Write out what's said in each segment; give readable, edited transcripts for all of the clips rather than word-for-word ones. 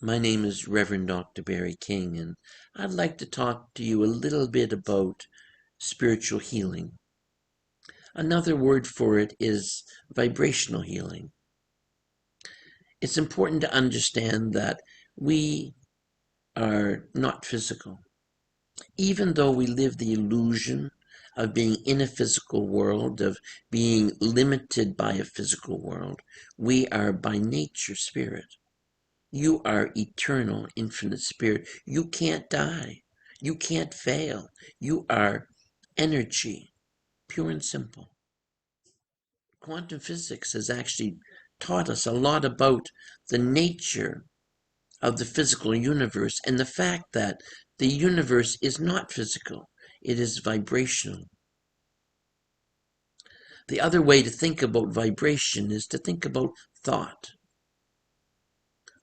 My name is Rev Dr Barry King, and I'd like to talk to you a little bit about spiritual healing. Another word for it is vibrational healing. It's important to understand that we are not physical. Even though we live the illusion of being in a physical world, of being limited by a physical world, we are by nature spirit. You are eternal, infinite spirit. You can't die. You can't fail. You are energy, pure and simple. Quantum physics has actually taught us a lot about the nature of the physical universe and the fact that the universe is not physical. It is vibrational. The other way to think about vibration is to think about thought.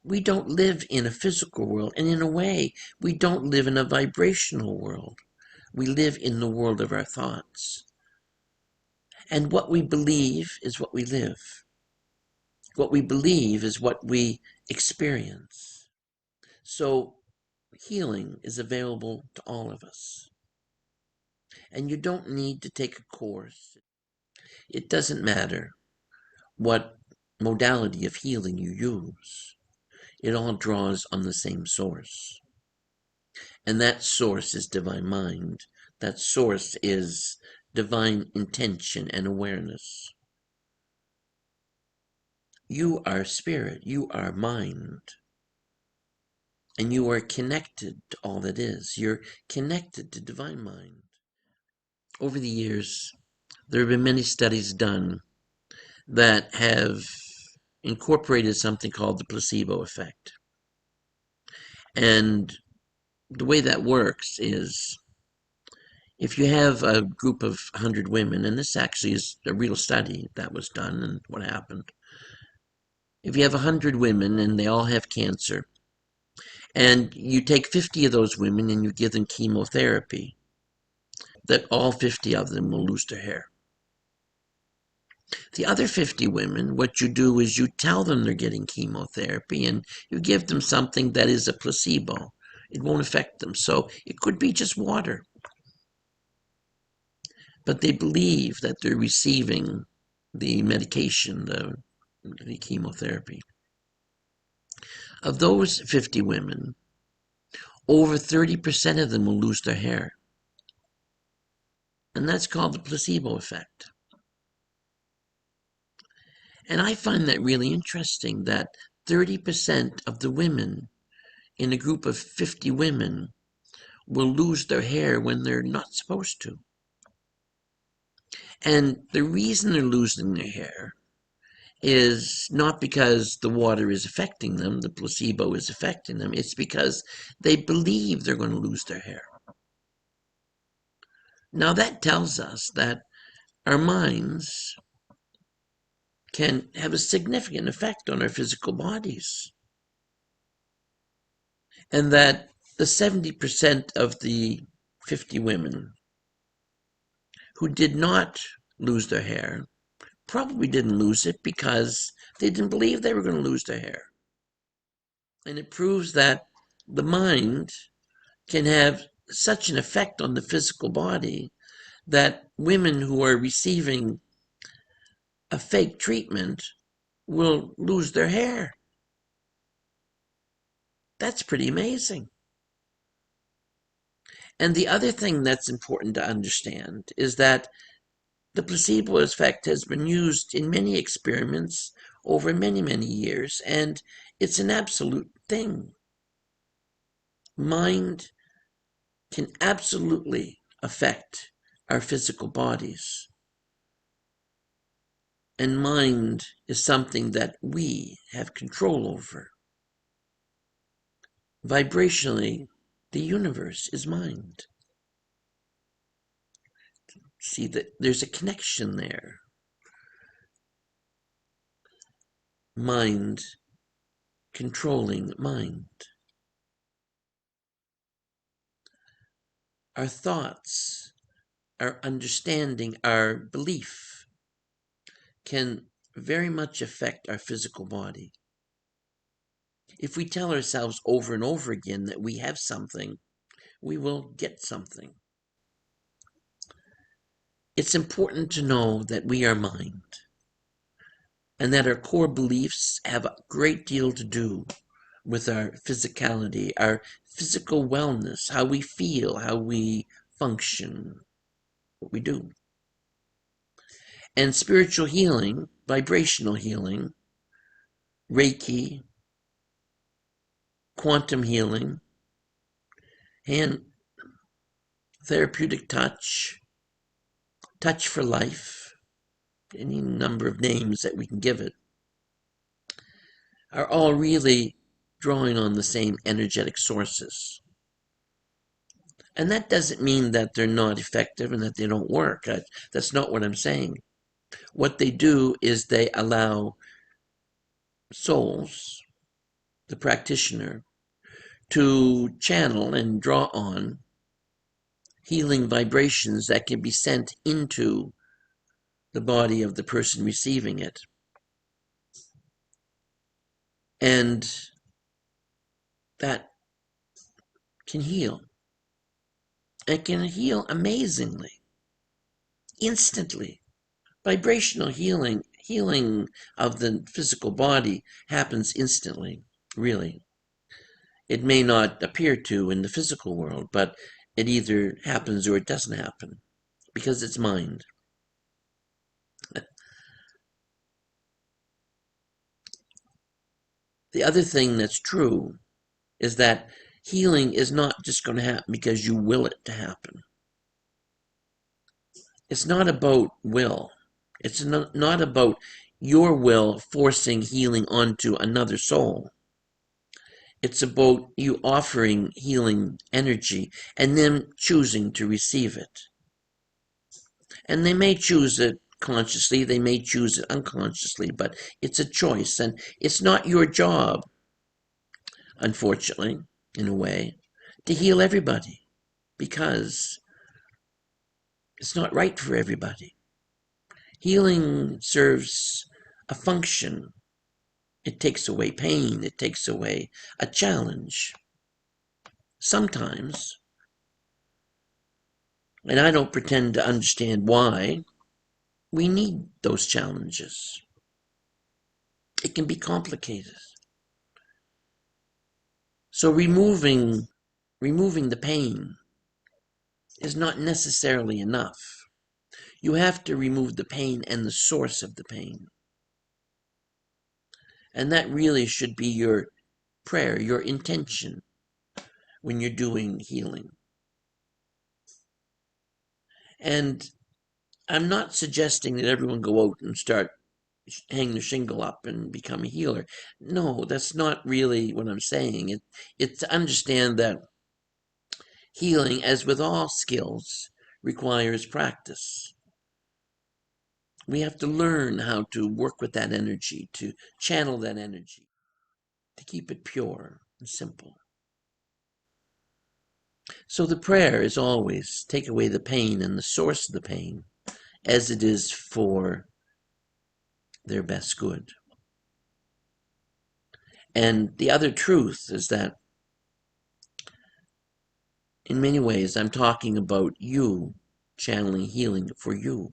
We don't live in a physical world, and in a way, we don't live in a vibrational world. We live in the world of our thoughts. And what we believe is what we live. What we believe is what we experience. So healing is available to all of us. And you don't need to take a course. It doesn't matter what modality of healing you use. It all draws on the same source. And that source is divine mind. That source is divine intention and awareness. You are spirit. You are mind. And you are connected to all that is. You're connected to divine mind. Over the years, there have been many studies done that have incorporated something called the placebo effect. And the way that works is if you have a group of 100 women, and this actually is a real study that was done and what happened. If you have 100 women and they all have cancer, and you take 50 of those women and you give them chemotherapy, that all 50 of them will lose their hair. The other 50 women, what you do is you tell them they're getting chemotherapy and you give them something that is a placebo. It won't affect them. So it could be just water. But they believe that they're receiving the medication, the chemotherapy. Of those 50 women, over 30% of them will lose their hair. And that's called the placebo effect. And I find that really interesting that 30% of the women in a group of 50 women will lose their hair when they're not supposed to. And the reason they're losing their hair is not because the water is affecting them, the placebo is affecting them. It's because they believe they're going to lose their hair. Now that tells us that our minds can have a significant effect on our physical bodies. And that the 70% of the 50 women who did not lose their hair probably didn't lose it because they didn't believe they were going to lose their hair. And it proves that the mind can have such an effect on the physical body that women who are receiving a fake treatment will lose their hair. That's pretty amazing. And the other thing that's important to understand is that the placebo effect has been used in many experiments over many, many years, and it's an absolute thing. Mind can absolutely affect our physical bodies. And mind is something that we have control over. Vibrationally, the universe is mind. See that there's a connection there. Mind controlling mind. Our thoughts, our understanding, our belief can very much affect our physical body. If we tell ourselves over and over again that we have something, we will get something. It's important to know that we are mind and that our core beliefs have a great deal to do with our physicality, our physical wellness, how we feel, how we function, what we do. And spiritual healing, vibrational healing, Reiki, quantum healing, and therapeutic touch, touch for life, any number of names that we can give it, are all really drawing on the same energetic sources. And that doesn't mean that they're not effective and that they don't work. That's not what I'm saying. What they do is they allow souls, the practitioner, to channel and draw on healing vibrations that can be sent into the body of the person receiving it. And that can heal. It can heal amazingly, instantly. Vibrational healing of the physical body happens instantly, really. It may not appear to in the physical world, but it either happens or it doesn't happen because it's mind. The other thing that's true is that healing is not just going to happen because you will it to happen. It's not about will. It's not about your will forcing healing onto another soul. It's about you offering healing energy and them choosing to receive it. And they may choose it consciously, they may choose it unconsciously, but it's a choice. And it's not your job, unfortunately, in a way, to heal everybody because it's not right for everybody. Healing serves a function. It takes away pain. It takes away a challenge. Sometimes, and I don't pretend to understand why, we need those challenges. It can be complicated. So removing the pain is not necessarily enough. You have to remove the pain and the source of the pain. And that really should be your prayer, your intention when you're doing healing. And I'm not suggesting that everyone go out and start hang their shingle up and become a healer. No, that's not really what I'm saying. It's to understand that healing, as with all skills, requires practice. We have to learn how to work with that energy, to channel that energy, to keep it pure and simple. So the prayer is always take away the pain and the source of the pain as it is for their best good. And the other truth is that in many ways I'm talking about you channeling healing for you.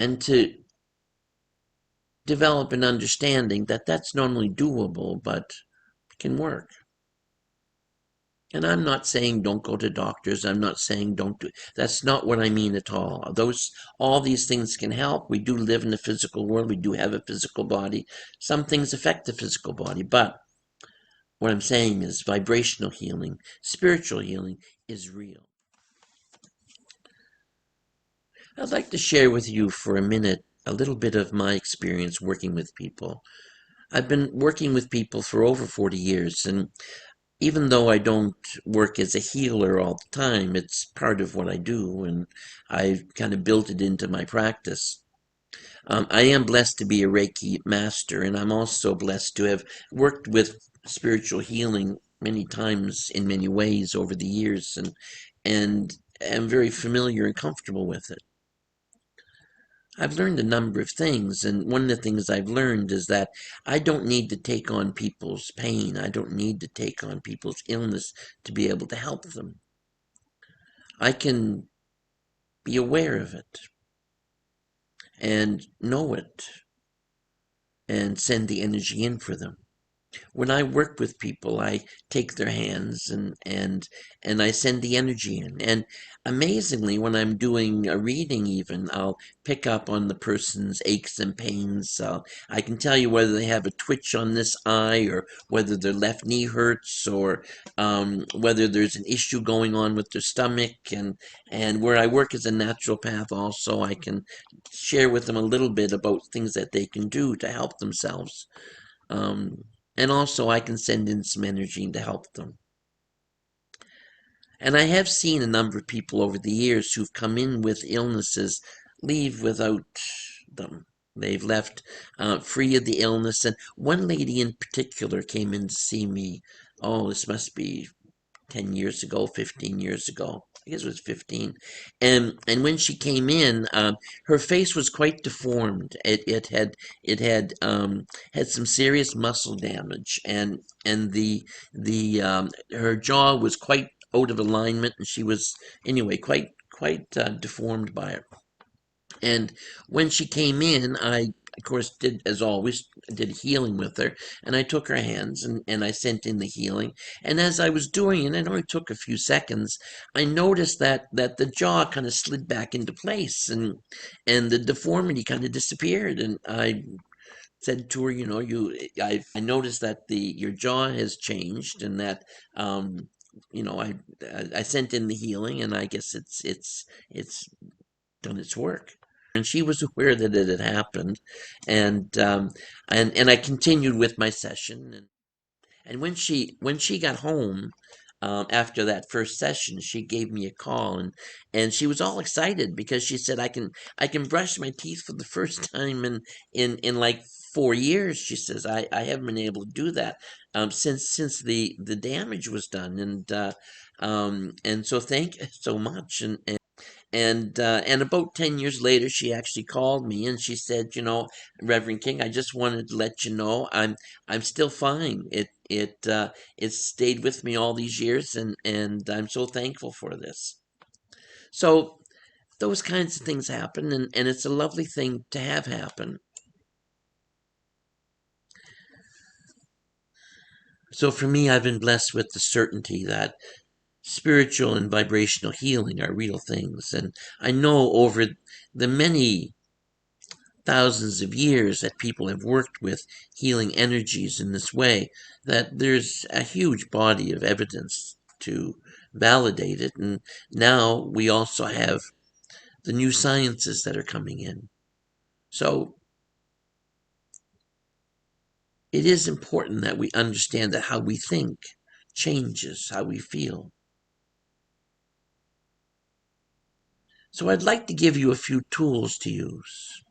And to develop an understanding that that's not only doable, but can work. And I'm not saying don't go to doctors. I'm not saying don't do. That's not what I mean at all. All these things can help. We do live in the physical world. We do have a physical body. Some things affect the physical body, but what I'm saying is vibrational healing, spiritual healing is real. I'd like to share with you for a minute a little bit of my experience working with people. I've been working with people for over 40 years, and even though I don't work as a healer all the time, it's part of what I do, and I've kind of built it into my practice. I am blessed to be a Reiki Master, and I'm also blessed to have worked with spiritual healing many times in many ways over the years, and am very familiar and comfortable with it. I've learned a number of things, and one of the things I've learned is that I don't need to take on people's pain. I don't need to take on people's illness to be able to help them. I can be aware of it and know it and send the energy in for them. When I work with people, I take their hands and I send the energy in. And amazingly, when I'm doing a reading, even I'll pick up on the person's aches and pains. I can tell you whether they have a twitch on this eye, or whether their left knee hurts, or whether there's an issue going on with their stomach. And where I work as a naturopath, also I can share with them a little bit about things that they can do to help themselves. And also I can send in some energy to help them. And I have seen a number of people over the years who've come in with illnesses leave without them. They've left free of the illness. And one lady in particular came in to see me. Oh, this must be 10 years ago, 15 years ago. I guess it was 15. And when she came in, her face was quite deformed. It had some serious muscle damage, and the her jaw was quite out of alignment, and she was anyway quite deformed by it. And when she came in, I, of course, did, as always, did healing with her. And I took her hands and I sent in the healing. And as I was doing it, it only took a few seconds, I noticed that the jaw kind of slid back into place, and the deformity kind of disappeared. And I said to her, I noticed that your jaw has changed, and that I sent in the healing, and I guess it's done its work. And she was aware that it had happened, and I continued with my session. And when she got home, after that first session, she gave me a call, and she was all excited because she said, I can brush my teeth for the first time in like 4 years. She says, I haven't been able to do that since the damage was done. And so thank you so much. And about 10 years later, she actually called me and she said, Reverend King, I just wanted to let you know I'm still fine. It stayed with me all these years, and I'm so thankful for this. So those kinds of things happen, and it's a lovely thing to have happen. So for me, I've been blessed with the certainty that spiritual and vibrational healing are real things. And I know over the many thousands of years that people have worked with healing energies in this way, that there's a huge body of evidence to validate it. And now we also have the new sciences that are coming in. So it is important that we understand that how we think changes how we feel. So I'd like to give you a few tools to use.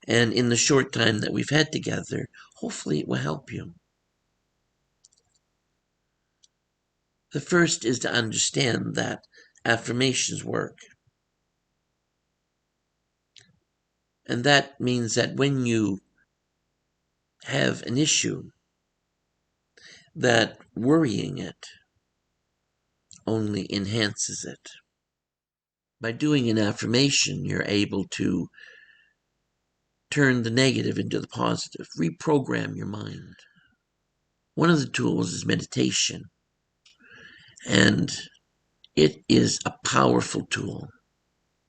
And in the short time that we've had together, hopefully it will help you. The first is to understand that affirmations work. And that means that when you have an issue, that worrying it only enhances it. By doing an affirmation, you're able to turn the negative into the positive, reprogram your mind. One of the tools is meditation, and it is a powerful tool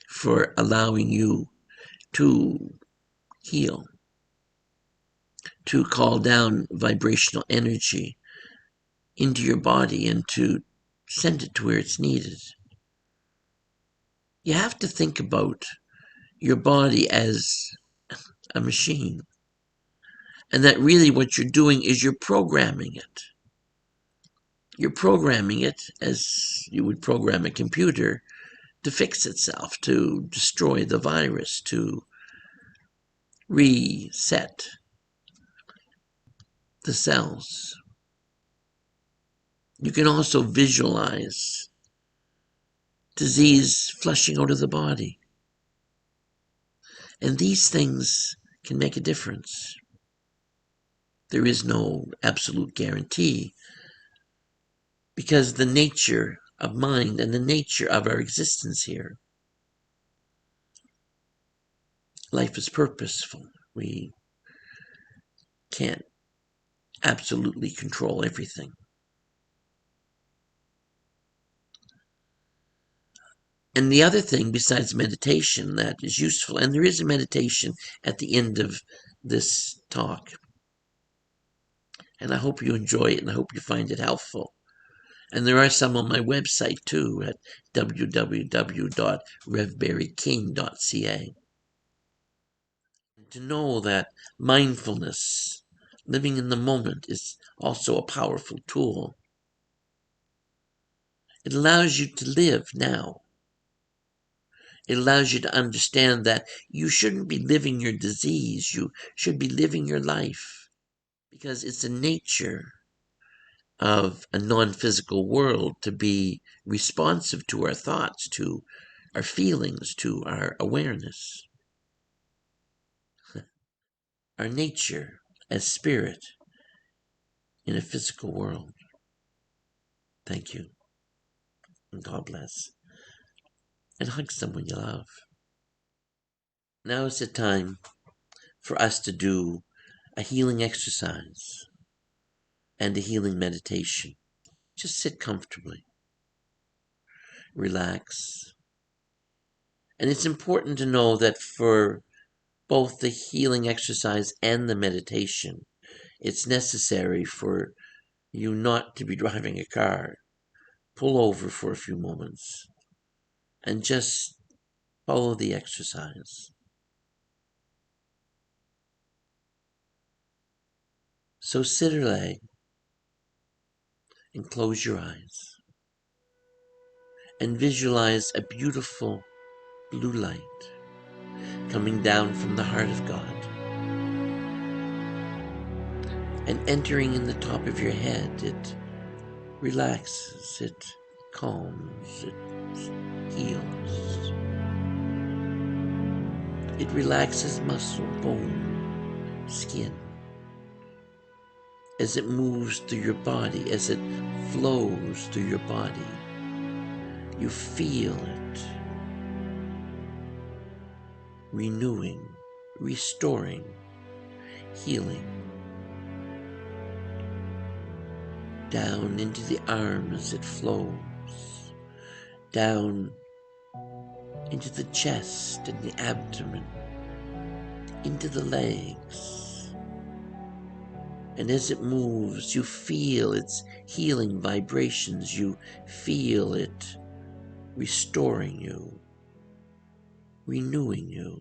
for allowing you to heal, to call down vibrational energy into your body and to send it to where it's needed. You have to think about your body as a machine, and that really what you're doing is you're programming it. You're programming it as you would program a computer to fix itself, to destroy the virus, to reset the cells. You can also visualize disease flushing out of the body. And these things can make a difference. There is no absolute guarantee, because the nature of mind and the nature of our existence here, life is purposeful. We can't absolutely control everything. And the other thing besides meditation that is useful, and there is a meditation at the end of this talk, and I hope you enjoy it and I hope you find it helpful. And there are some on my website too at www.revbarryking.ca. To know that mindfulness, living in the moment, is also a powerful tool. It allows you to live now. It allows you to understand that you shouldn't be living your disease. You should be living your life, because it's the nature of a non-physical world to be responsive to our thoughts, to our feelings, to our awareness. Our nature as spirit in a physical world. Thank you, and God bless. And hug someone you love. Now is the time for us to do a healing exercise and a healing meditation. Just sit comfortably, relax. And it's important to know that for both the healing exercise and the meditation, it's necessary for you not to be driving a car. Pull over for a few moments and just follow the exercise. So sit or lay and close your eyes and visualize a beautiful blue light coming down from the heart of God and entering in the top of your head. It relaxes, it calms, it heals. It relaxes muscle, bone, skin. As it moves through your body, as it flows through your body, you feel it renewing, restoring, healing. Down into the arms it flows, down into the chest and the abdomen, into the legs. And as it moves, you feel its healing vibrations. You feel it restoring you, renewing you.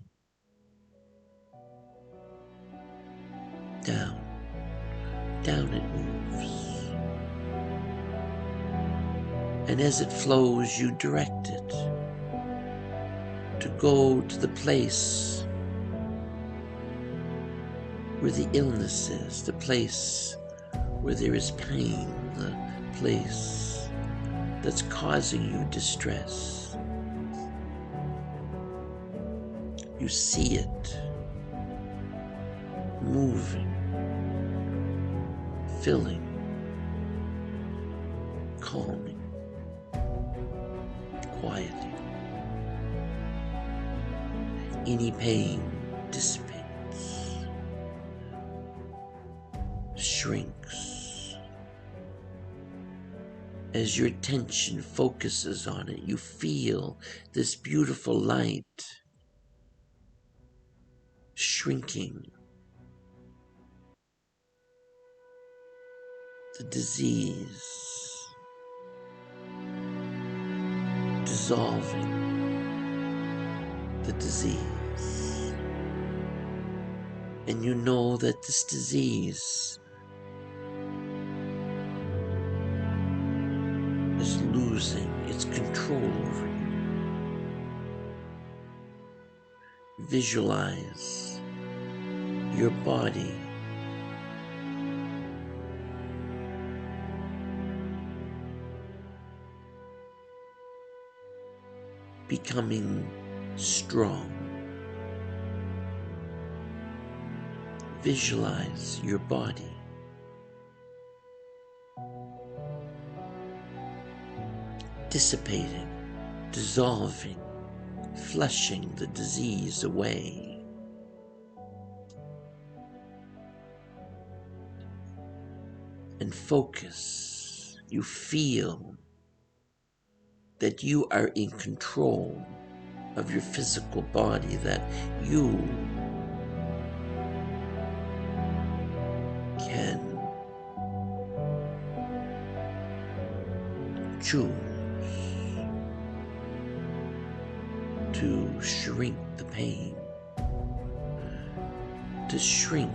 Down, down it moves. And as it flows, you direct it to go to the place where the illness is, the place where there is pain, the place that's causing you distress. You see it moving, filling, calming, quieting. Any pain dissipates, shrinks. As your attention focuses on it, you feel this beautiful light shrinking, the disease dissolving, the disease. And you know that this disease is losing its control over you. Visualize your body becoming strong, Visualize your body dissipating, dissolving, flushing the disease away. And focus. You feel that you are in control of your physical body, that you can choose to shrink the pain, to shrink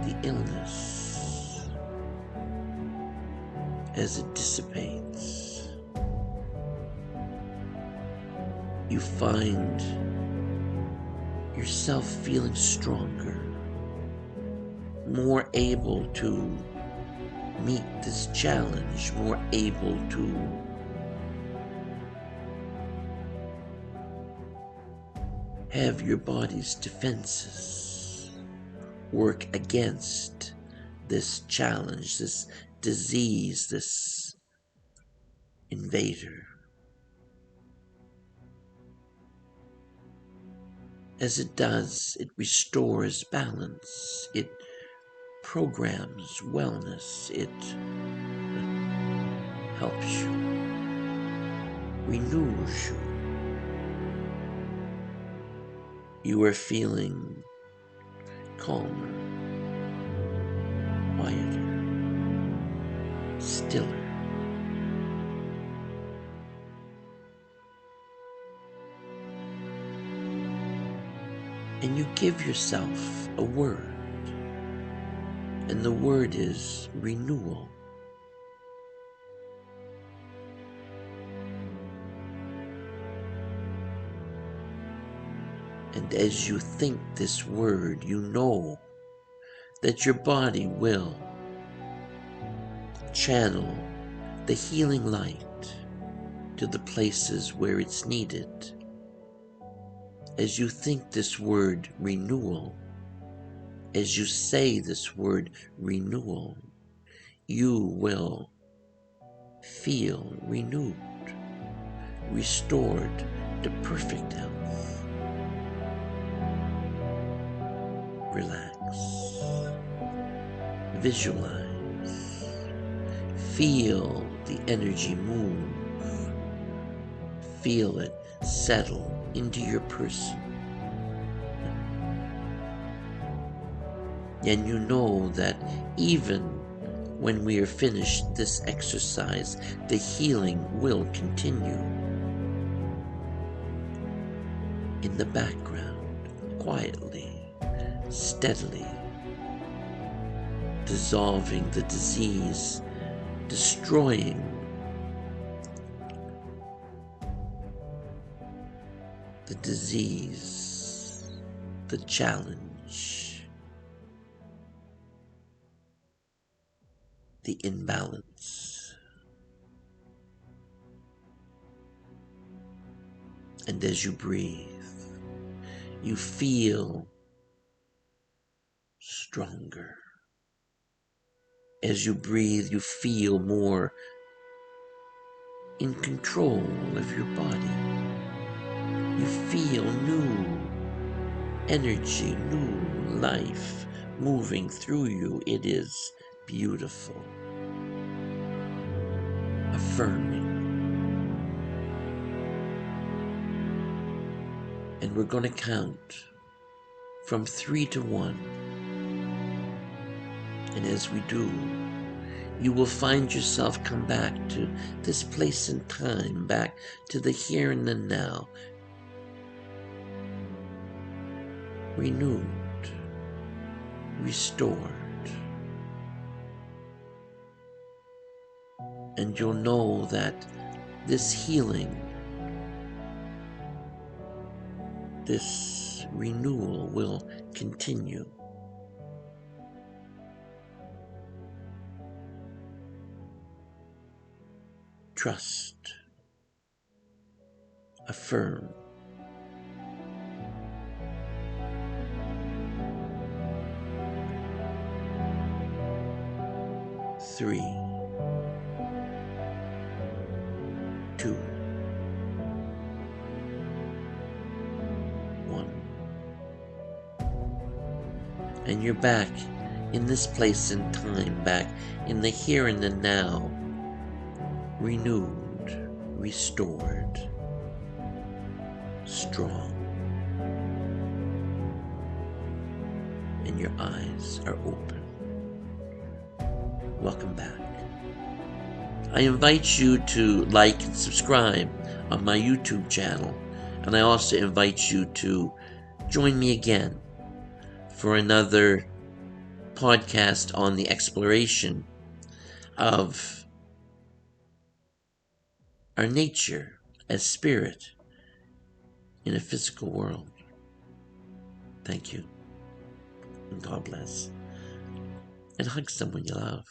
the illness as it dissipates. You find yourself feeling stronger, more able to meet this challenge, more able to have your body's defenses work against this challenge, this disease, this invader. As it does, it restores balance, it programs wellness, it helps you, renews you. You are feeling calmer, quieter, stiller. And you give yourself a word, and the word is renewal. And as you think this word, you know that your body will channel the healing light to the places where it's needed. As you think this word renewal, as you say this word renewal, you will feel renewed, restored to perfect health. Relax, visualize, feel the energy move, feel it settle into your person. And you know that even when we are finished this exercise, the healing will continue in the background, quietly, steadily, dissolving the disease, destroying the disease, the challenge, the imbalance. And as you breathe, you feel stronger. As you breathe, you feel more in control of your body. You feel new energy, new life moving through you. It is beautiful, affirming. And we're going to count from 3 to 1. And as we do, you will find yourself come back to this place and time, back to the here and the now, renewed, restored. And you'll know that this healing, this renewal will continue. Trust, affirm, 3, 2, 1. And you're back in this place and time, back in the here and the now, renewed, restored, strong. And your eyes are open. Welcome back. I invite you to like and subscribe on my YouTube channel, and I also invite you to join me again for another podcast on the exploration of our nature as spirit in a physical world. Thank you, and God bless. And hug someone you love.